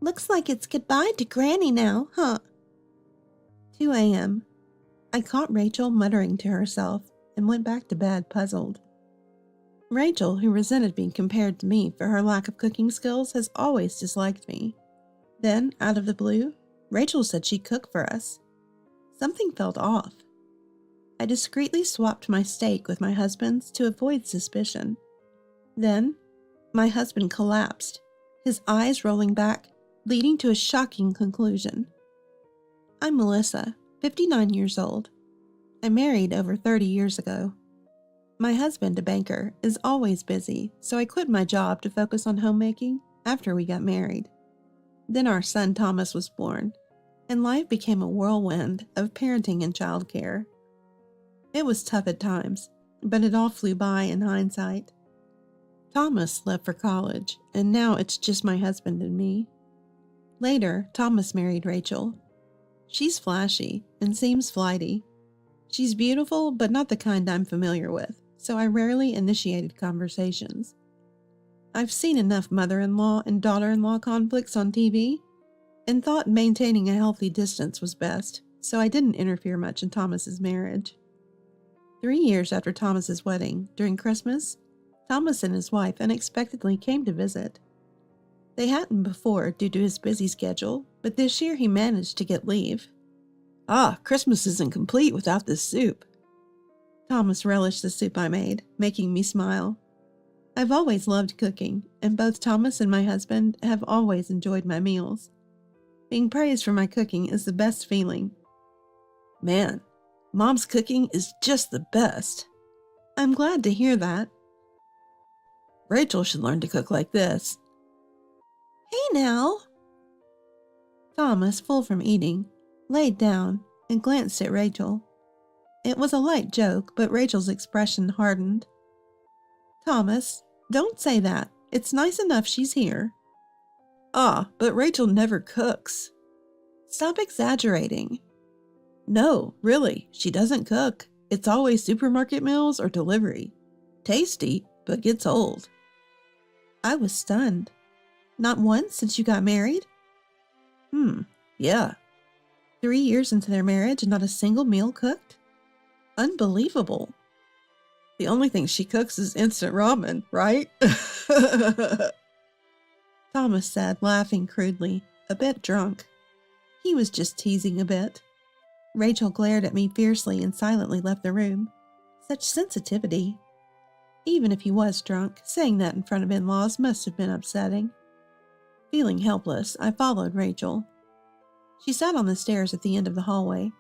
Looks like it's goodbye to Granny now, huh? 2 a.m. I caught Rachel muttering to herself and went back to bed puzzled. Rachel, who resented being compared to me for her lack of cooking skills, has always disliked me. Then, out of the blue, Rachel said she'd cook for us. Something felt off. I discreetly swapped my steak with my husband's to avoid suspicion. Then, my husband collapsed, his eyes rolling back, leading to a shocking conclusion. I'm Melissa, 59 years old. I married over 30 years ago. My husband, a banker, is always busy, so I quit my job to focus on homemaking after we got married. Then our son Thomas was born, and life became a whirlwind of parenting and childcare. It was tough at times, but it all flew by in hindsight. Thomas left for college, and now it's just my husband and me. Later, Thomas married Rachel. She's flashy and seems flighty. She's beautiful, but not the kind I'm familiar with, so I rarely initiated conversations. I've seen enough mother-in-law and daughter-in-law conflicts on TV, and thought maintaining a healthy distance was best, so I didn't interfere much in Thomas's marriage. 3 years after Thomas's wedding, during Christmas, Thomas and his wife unexpectedly came to visit. They hadn't before due to his busy schedule, but this year he managed to get leave. Christmas isn't complete without this soup. Thomas relished the soup I made, making me smile. I've always loved cooking, and both Thomas and my husband have always enjoyed my meals. Being praised for my cooking is the best feeling. Man, Mom's cooking is just the best. I'm glad to hear that. Rachel should learn to cook like this. Hey now. Thomas, full from eating, laid down and glanced at Rachel. It was a light joke, but Rachel's expression hardened. Thomas, don't say that. It's nice enough she's here. But Rachel never cooks. Stop exaggerating. No, really, she doesn't cook. It's always supermarket meals or delivery. Tasty, but gets old. I was stunned. Not once since you got married? Yeah. 3 years into their marriage and not a single meal cooked? Unbelievable. The only thing she cooks is instant ramen, right? Thomas said, laughing crudely, a bit drunk. He was just teasing a bit. Rachel glared at me fiercely and silently left the room. Such sensitivity. Even if he was drunk, saying that in front of in-laws must have been upsetting. Feeling helpless, I followed Rachel. She sat on the stairs at the end of the hallway.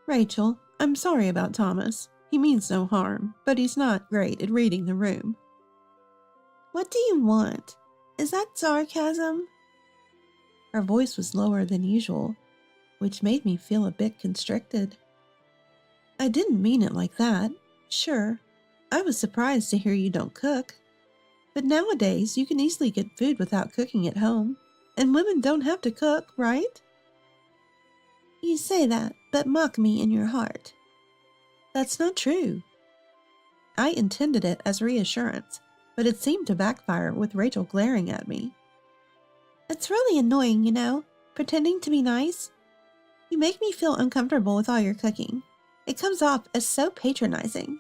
Rachel, I'm sorry about Thomas. He means no harm, but he's not great at reading the room. What do you want? Is that sarcasm? Her voice was lower than usual, which made me feel a bit constricted. I didn't mean it like that. Sure, I was surprised to hear you don't cook. But nowadays, you can easily get food without cooking at home, and women don't have to cook, right? You say that, but mock me in your heart. That's not true. I intended it as reassurance, but it seemed to backfire with Rachel glaring at me. It's really annoying, you know, pretending to be nice. You make me feel uncomfortable with all your cooking. It comes off as so patronizing.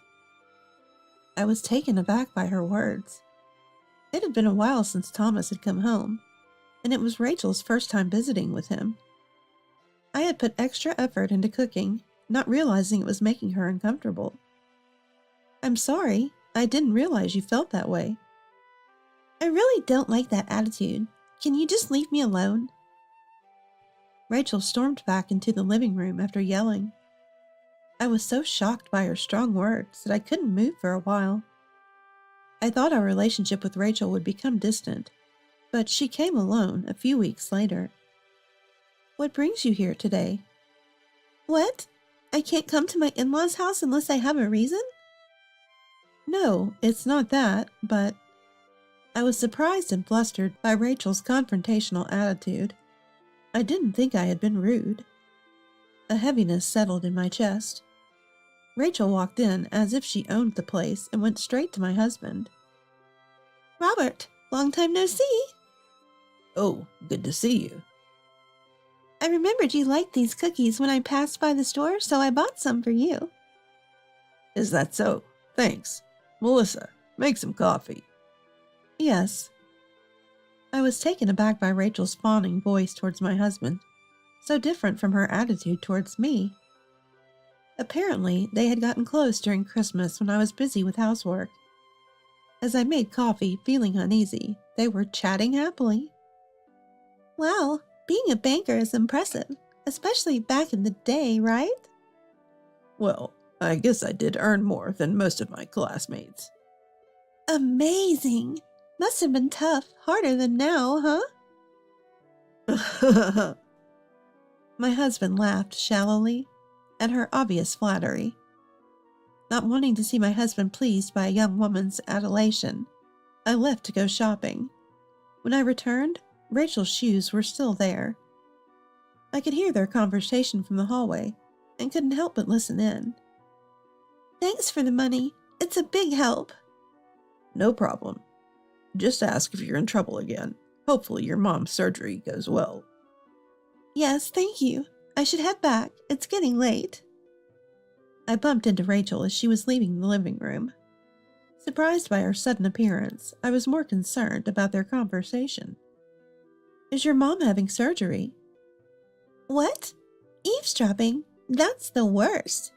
I was taken aback by her words. It had been a while since Thomas had come home, and it was Rachel's first time visiting with him. I had put extra effort into cooking, not realizing it was making her uncomfortable. I'm sorry, I didn't realize you felt that way. I really don't like that attitude. Can you just leave me alone? Rachel stormed back into the living room after yelling. I was so shocked by her strong words that I couldn't move for a while. I thought our relationship with Rachel would become distant, but she came alone a few weeks later. What brings you here today? What? I can't come to my in-laws' house unless I have a reason? No, it's not that, but... I was surprised and flustered by Rachel's confrontational attitude. I didn't think I had been rude. A heaviness settled in my chest. Rachel walked in as if she owned the place and went straight to my husband. Robert, long time no see. Oh, good to see you. I remembered you liked these cookies when I passed by the store, so I bought some for you. Is that so? Thanks. Melissa, make some coffee. Yes. I was taken aback by Rachel's fawning voice towards my husband, so different from her attitude towards me. Apparently, they had gotten close during Christmas when I was busy with housework. As I made coffee, feeling uneasy, they were chatting happily. Wow, being a banker is impressive, especially back in the day, right? Well, I guess I did earn more than most of my classmates. Amazing! Must have been tough, harder than now, huh? My husband laughed shallowly at her obvious flattery. Not wanting to see my husband pleased by a young woman's adulation, I left to go shopping. When I returned, Rachel's shoes were still there. I could hear their conversation from the hallway and couldn't help but listen in. Thanks for the money. It's a big help. No problem. Just ask if you're in trouble again. Hopefully your mom's surgery goes well. Yes, thank you. I should head back. It's getting late. I bumped into Rachel as she was leaving the living room. Surprised by her sudden appearance, I was more concerned about their conversation. Is your mom having surgery? What? Eavesdropping? That's the worst.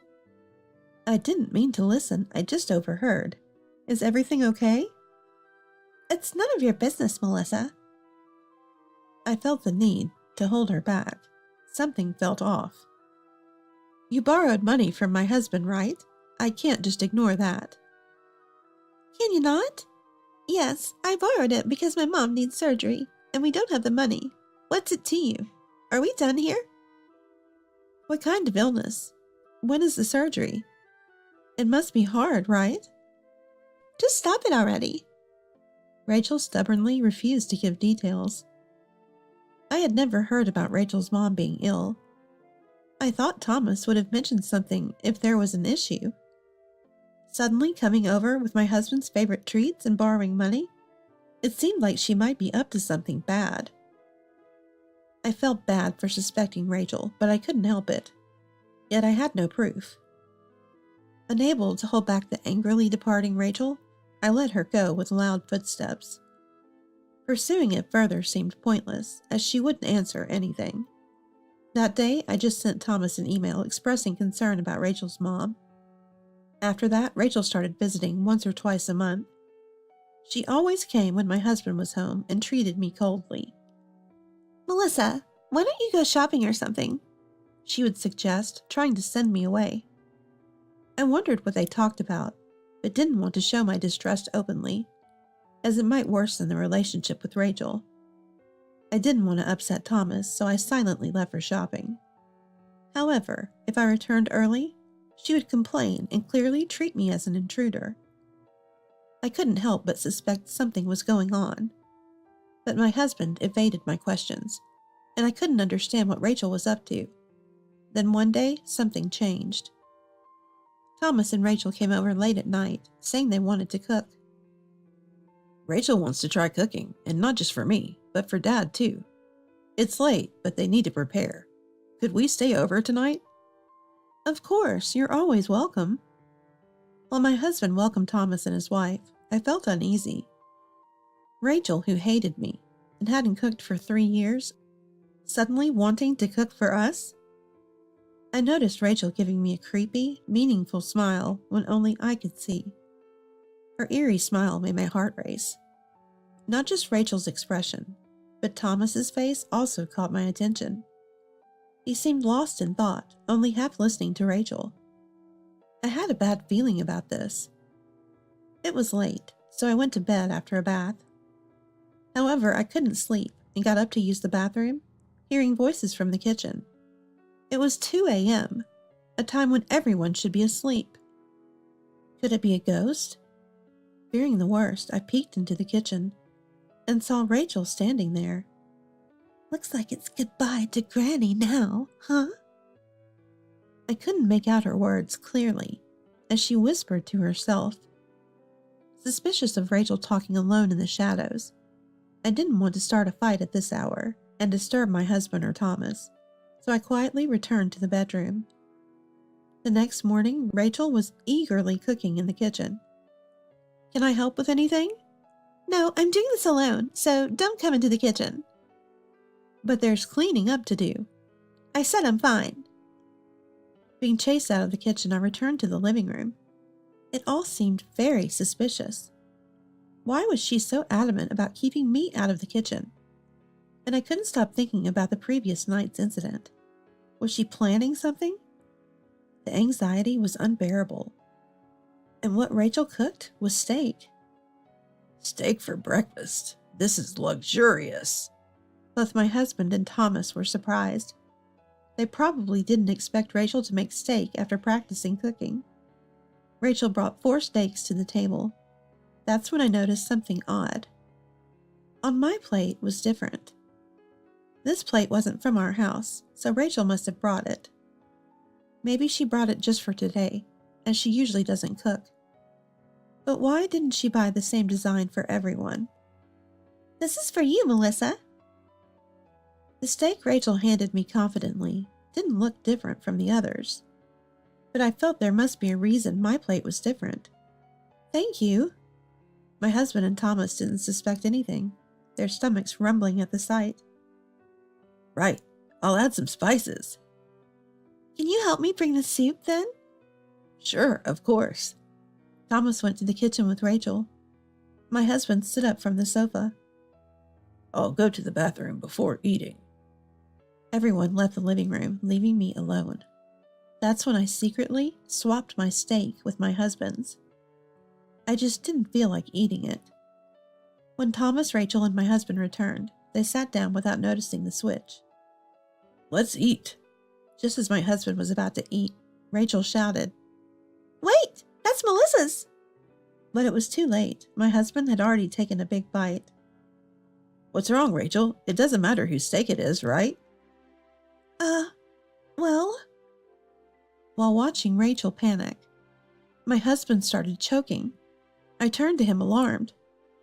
I didn't mean to listen. I just overheard. Is everything okay? It's none of your business, Melissa. I felt the need to hold her back. Something felt off. You borrowed money from my husband, right? I can't just ignore that. Can you not? Yes, I borrowed it because my mom needs surgery, and we don't have the money. What's it to you? Are we done here? What kind of illness? When is the surgery? It must be hard, right? Just stop it already. Rachel stubbornly refused to give details. I had never heard about Rachel's mom being ill. I thought Thomas would have mentioned something if there was an issue. Suddenly coming over with my husband's favorite treats and borrowing money, it seemed like she might be up to something bad. I felt bad for suspecting Rachel, but I couldn't help it. Yet I had no proof. Unable to hold back the angrily departing Rachel, I let her go with loud footsteps. Pursuing it further seemed pointless, as she wouldn't answer anything. That day, I just sent Thomas an email expressing concern about Rachel's mom. After that, Rachel started visiting once or twice a month. She always came when my husband was home and treated me coldly. Melissa, why don't you go shopping or something? She would suggest, trying to send me away. I wondered what they talked about, but didn't want to show my distrust openly, as it might worsen the relationship with Rachel. I didn't want to upset Thomas, so I silently left for shopping. However, if I returned early, she would complain and clearly treat me as an intruder. I couldn't help but suspect something was going on, but my husband evaded my questions, and I couldn't understand what Rachel was up to. Then one day, something changed. Thomas and Rachel came over late at night, saying they wanted to cook. Rachel wants to try cooking, and not just for me, but for Dad too. It's late, but they need to prepare. Could we stay over tonight? Of course, you're always welcome. While my husband welcomed Thomas and his wife, I felt uneasy. Rachel, who hated me and hadn't cooked for 3 years, suddenly wanting to cook for us? I noticed Rachel giving me a creepy, meaningful smile when only I could see. Her eerie smile made my heart race. Not just Rachel's expression, but Thomas's face also caught my attention. He seemed lost in thought, only half listening to Rachel. I had a bad feeling about this. It was late, so I went to bed after a bath. However, I couldn't sleep and got up to use the bathroom, hearing voices from the kitchen. It was 2 a.m., a time when everyone should be asleep. Could it be a ghost? Fearing the worst, I peeked into the kitchen and saw Rachel standing there. Looks like it's goodbye to Granny now, huh? I couldn't make out her words clearly as she whispered to herself. Suspicious of Rachel talking alone in the shadows, I didn't want to start a fight at this hour and disturb my husband or Thomas, so I quietly returned to the bedroom. The next morning, Rachel was eagerly cooking in the kitchen. "Can I help with anything?" "No, I'm doing this alone, so don't come into the kitchen." "But there's cleaning up to do." "I said I'm fine." Being chased out of the kitchen, I returned to the living room. It all seemed very suspicious. Why was she so adamant about keeping me out of the kitchen? And I couldn't stop thinking about the previous night's incident. Was she planning something? The anxiety was unbearable. And what Rachel cooked was steak. "Steak for breakfast. This is luxurious." Both my husband and Thomas were surprised. They probably didn't expect Rachel to make steak after practicing cooking. Rachel brought 4 steaks to the table. That's when I noticed something odd. On my plate was different. This plate wasn't from our house, so Rachel must have brought it. Maybe she brought it just for today, as she usually doesn't cook. But why didn't she buy the same design for everyone? "This is for you, Melissa." The steak Rachel handed me confidently didn't look different from the others, but I felt there must be a reason my plate was different. "Thank you." My husband and Thomas didn't suspect anything, their stomachs rumbling at the sight. "Right, I'll add some spices." "Can you help me bring the soup then?" "Sure, of course." Thomas went to the kitchen with Rachel. My husband stood up from the sofa. "I'll go to the bathroom before eating." Everyone left the living room, leaving me alone. That's when I secretly swapped my steak with my husband's. I just didn't feel like eating it. When Thomas, Rachel, and my husband returned, they sat down without noticing the switch. "Let's eat." Just as my husband was about to eat, Rachel shouted, "Wait, that's Melissa's!" But it was too late. My husband had already taken a big bite. "What's wrong, Rachel? It doesn't matter whose steak it is, right?" Well..." While watching Rachel panic, my husband started choking. I turned to him alarmed.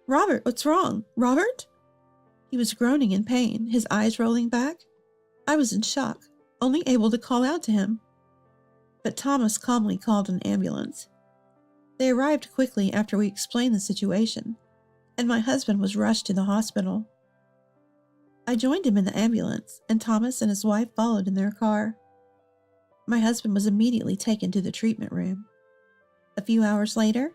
"Robert, what's wrong? Robert?" He was groaning in pain, his eyes rolling back. I was in shock, only able to call out to him. But Thomas calmly called an ambulance. They arrived quickly after we explained the situation, and my husband was rushed to the hospital. I joined him in the ambulance, and Thomas and his wife followed in their car. My husband was immediately taken to the treatment room. A few hours later,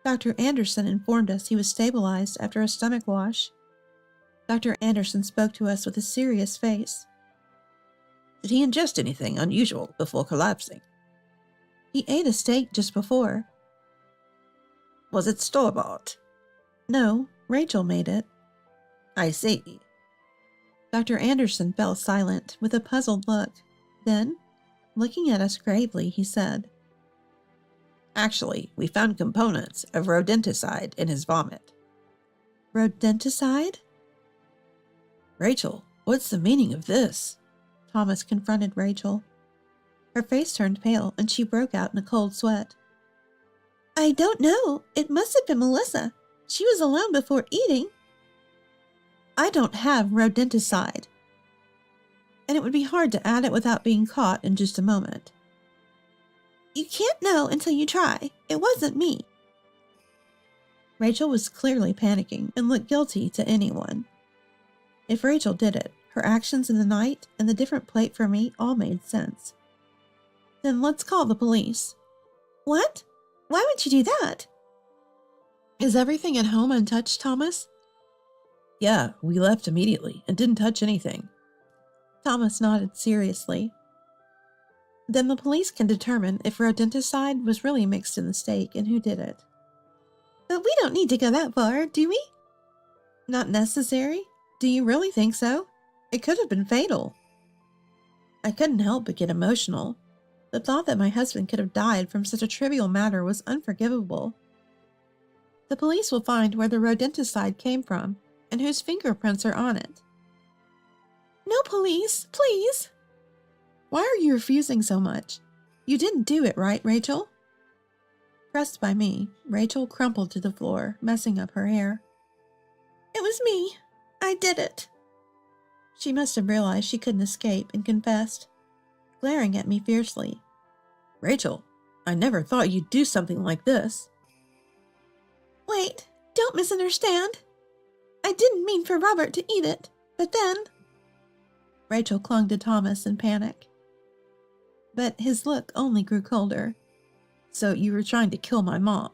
Dr. Anderson informed us he was stabilized after a stomach wash. Dr. Anderson spoke to us with a serious face. "Did he ingest anything unusual before collapsing?" "He ate a steak just before." "Was it store-bought?" "No, Rachel made it." "I see." Dr. Anderson fell silent with a puzzled look. Then, looking at us gravely, he said, "Actually, we found components of rodenticide in his vomit." "Rodenticide?" "Rachel, what's the meaning of this?" Thomas confronted Rachel. Her face turned pale and she broke out in a cold sweat. "I don't know. It must have been Melissa. She was alone before eating." "I don't have rodenticide. And it would be hard to add it without being caught in just a moment." "You can't know until you try. It wasn't me." Rachel was clearly panicking and looked guilty to anyone. If Rachel did it, her actions in the night and the different plate for me all made sense. "Then let's call the police." "What? Why would you do that?" "Is everything at home untouched, Thomas?" "Yeah, we left immediately and didn't touch anything." Thomas nodded seriously. "Then the police can determine if rodenticide was really mixed in the steak and who did it." "But we don't need to go that far, do we?" "Not necessary? Do you really think so? It could have been fatal." I couldn't help but get emotional. The thought that my husband could have died from such a trivial matter was unforgivable. "The police will find where the rodenticide came from and whose fingerprints are on it." "No, police, please." "Why are you refusing so much? You didn't do it, right, Rachel?" Pressed by me, Rachel crumpled to the floor, messing up her hair. "It was me. I did it. She must have realized she couldn't escape and confessed, glaring at me fiercely. Rachel, I never thought you'd do something like this. Wait, don't misunderstand. I didn't mean for Robert to eat it, but then... Rachel clung to Thomas in panic. But his look only grew colder. So you were trying to kill my mom?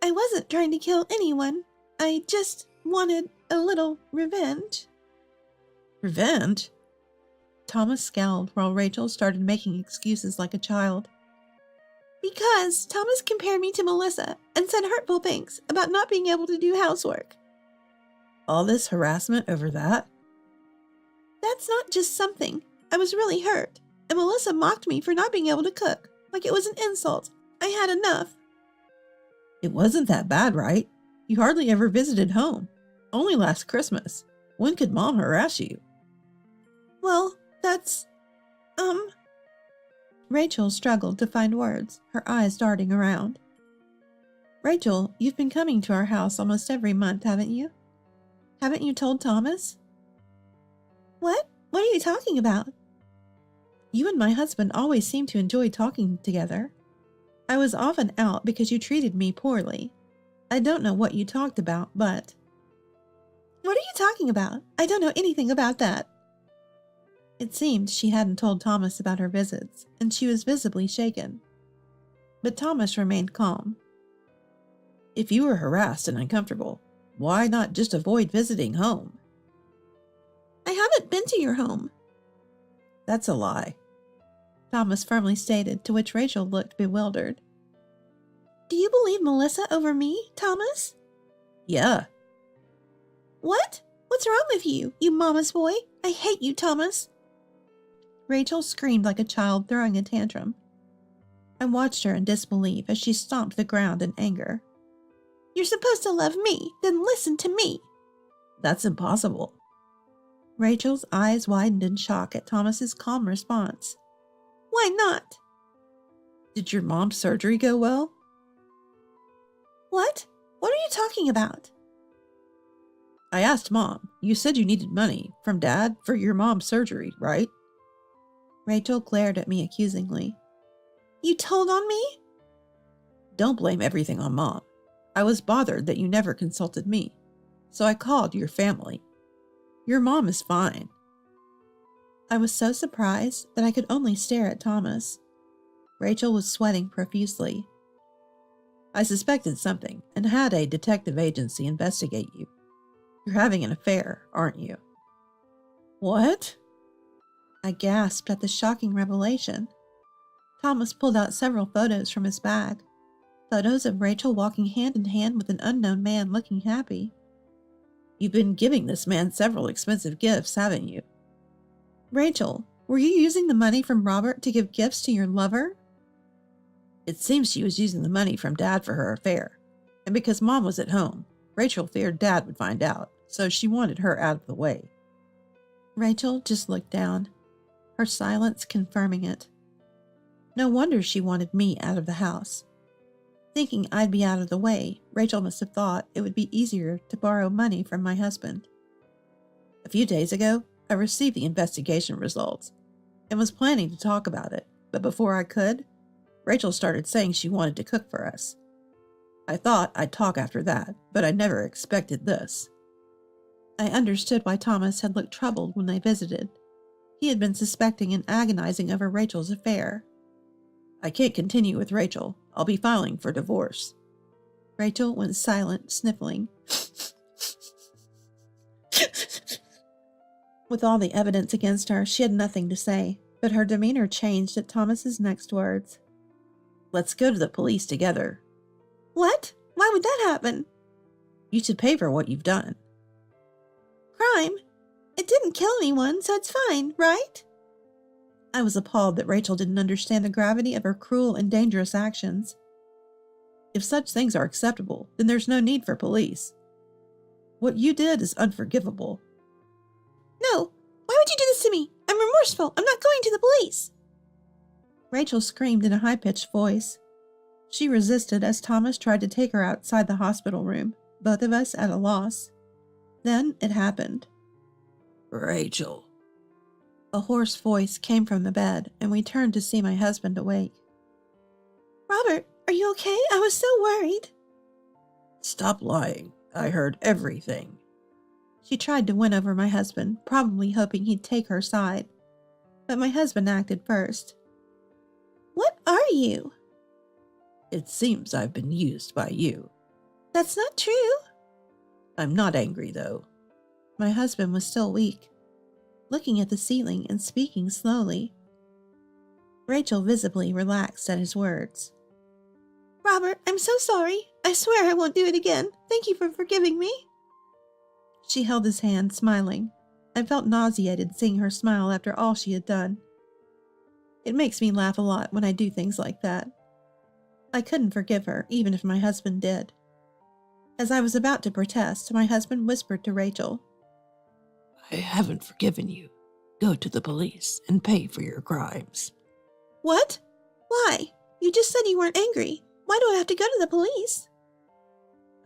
I wasn't trying to kill anyone. I just wanted a little revenge. Revenge? Thomas scowled while Rachel started making excuses like a child. Because Thomas compared me to Melissa and said hurtful things about not being able to do housework. All this harassment over that? That's not just something. I was really hurt, and Melissa mocked me for not being able to cook, like it was an insult. I had enough. It wasn't that bad, right? You hardly ever visited home. Only last Christmas. When could Mom harass you? Well, that's... Rachel struggled to find words, her eyes darting around. Rachel, you've been coming to our house almost every month, haven't you? Haven't you told Thomas? What? What are you talking about? You and my husband always seem to enjoy talking together. I was often out because you treated me poorly. I don't know what you talked about, but... What are you talking about? I don't know anything about that. It seemed she hadn't told Thomas about her visits, and she was visibly shaken. But Thomas remained calm. If you were harassed and uncomfortable, why not just avoid visiting home? I haven't been to your home. That's a lie. Thomas firmly stated, to which Rachel looked bewildered. Do you believe Melissa over me, Thomas? Yeah. What? What's wrong with you, you mama's boy? I hate you, Thomas. Rachel screamed like a child throwing a tantrum. I watched her in disbelief as she stomped the ground in anger. You're supposed to love me, then listen to me. That's impossible. Rachel's eyes widened in shock at Thomas's calm response. Why not? Did your mom's surgery go well? What? What are you talking about? I asked Mom. You said you needed money from Dad for your mom's surgery, right? Rachel glared at me accusingly. You told on me? Don't blame everything on Mom. I was bothered that you never consulted me, so I called your family. Your mom is fine. I was so surprised that I could only stare at Thomas. Rachel was sweating profusely. I suspected something and had a detective agency investigate you. You're having an affair, aren't you? What? I gasped at the shocking revelation. Thomas pulled out several photos from his bag. Photos of Rachel walking hand in hand with an unknown man looking happy. You've been giving this man several expensive gifts, haven't you? Rachel, were you using the money from Robert to give gifts to your lover? It seems she was using the money from Dad for her affair. And because Mom was at home, Rachel feared Dad would find out, so she wanted her out of the way. Rachel just looked down, her silence confirming it. No wonder she wanted me out of the house. Thinking I'd be out of the way, Rachel must have thought it would be easier to borrow money from my husband. A few days ago, I received the investigation results and was planning to talk about it, but before I could, Rachel started saying she wanted to cook for us. I thought I'd talk after that, but I never expected this. I understood why Thomas had looked troubled when they visited. He had been suspecting and agonizing over Rachel's affair. I can't continue with Rachel. I'll be filing for divorce. Rachel went silent, sniffling. With all the evidence against her, she had nothing to say, but her demeanor changed at Thomas's next words. Let's go to the police together. What? Why would that happen? You should pay for what you've done. Crime? It didn't kill anyone, so it's fine, right? I was appalled that Rachel didn't understand the gravity of her cruel and dangerous actions. If such things are acceptable, then there's no need for police. What you did is unforgivable. No! Why would you do this to me? I'm remorseful. I'm not going to the police. Rachel screamed in a high-pitched voice. She resisted as Thomas tried to take her outside the hospital room, both of us at a loss. Then it happened. Rachel. A hoarse voice came from the bed, and we turned to see my husband awake. Robert, are you okay? I was so worried. Stop lying. I heard everything. She tried to win over my husband, probably hoping he'd take her side. But my husband acted first. What are you? It seems I've been used by you. That's not true. I'm not angry, though. My husband was still weak, looking at the ceiling and speaking slowly. Rachel visibly relaxed at his words. Robert, I'm so sorry. I swear I won't do it again. Thank you for forgiving me. She held his hand, smiling. I felt nauseated seeing her smile after all she had done. It makes me laugh a lot when I do things like that. I couldn't forgive her, even if my husband did. As I was about to protest, my husband whispered to Rachel, I haven't forgiven you. Go to the police and pay for your crimes. What? Why? You just said you weren't angry. Why do I have to go to the police?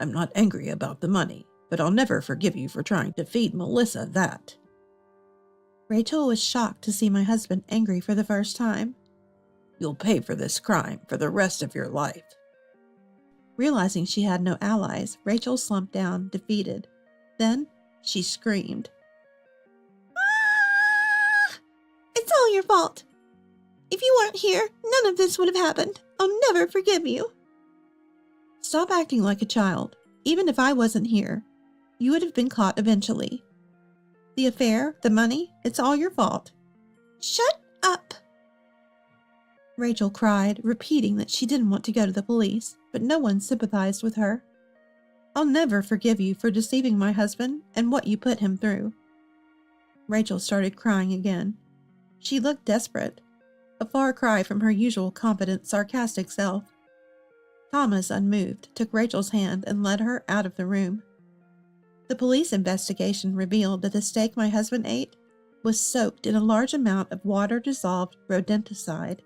I'm not angry about the money, but I'll never forgive you for trying to feed Melissa that. Rachel was shocked to see my husband angry for the first time. You'll pay for this crime for the rest of your life. Realizing she had no allies, Rachel slumped down, defeated. Then she screamed. Ah! It's all your fault. If you weren't here, none of this would have happened. I'll never forgive you. Stop acting like a child. Even if I wasn't here, you would have been caught eventually. The affair, the money, it's all your fault. Shut up! Rachel cried, repeating that she didn't want to go to the police, but no one sympathized with her. I'll never forgive you for deceiving my husband and what you put him through. Rachel started crying again. She looked desperate, a far cry from her usual confident, sarcastic self. Thomas, unmoved, took Rachel's hand and led her out of the room. The police investigation revealed that the steak my husband ate was soaked in a large amount of water-dissolved rodenticide.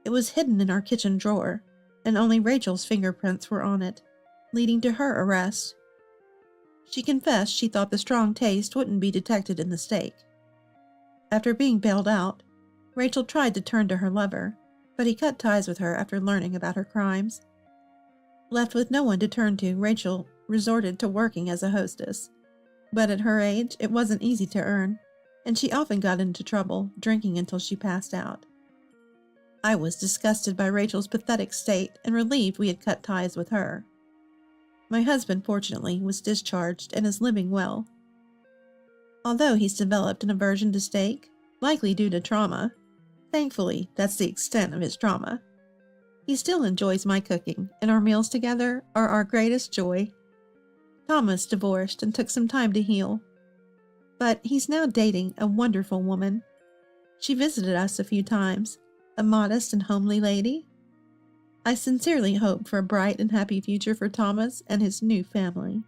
It was hidden in our kitchen drawer, and only Rachel's fingerprints were on it, leading to her arrest. She confessed she thought the strong taste wouldn't be detected in the steak. After being bailed out, Rachel tried to turn to her lover, but he cut ties with her after learning about her crimes. Left with no one to turn to, Rachel resorted to working as a hostess. But at her age, it wasn't easy to earn, and she often got into trouble, drinking until she passed out. I was disgusted by Rachel's pathetic state and relieved we had cut ties with her. My husband, fortunately, was discharged and is living well. Although he's developed an aversion to steak, likely due to trauma, thankfully, that's the extent of his trauma. He still enjoys my cooking, and our meals together are our greatest joy. Thomas divorced and took some time to heal. But he's now dating a wonderful woman. She visited us a few times, a modest and homely lady. I sincerely hope for a bright and happy future for Thomas and his new family.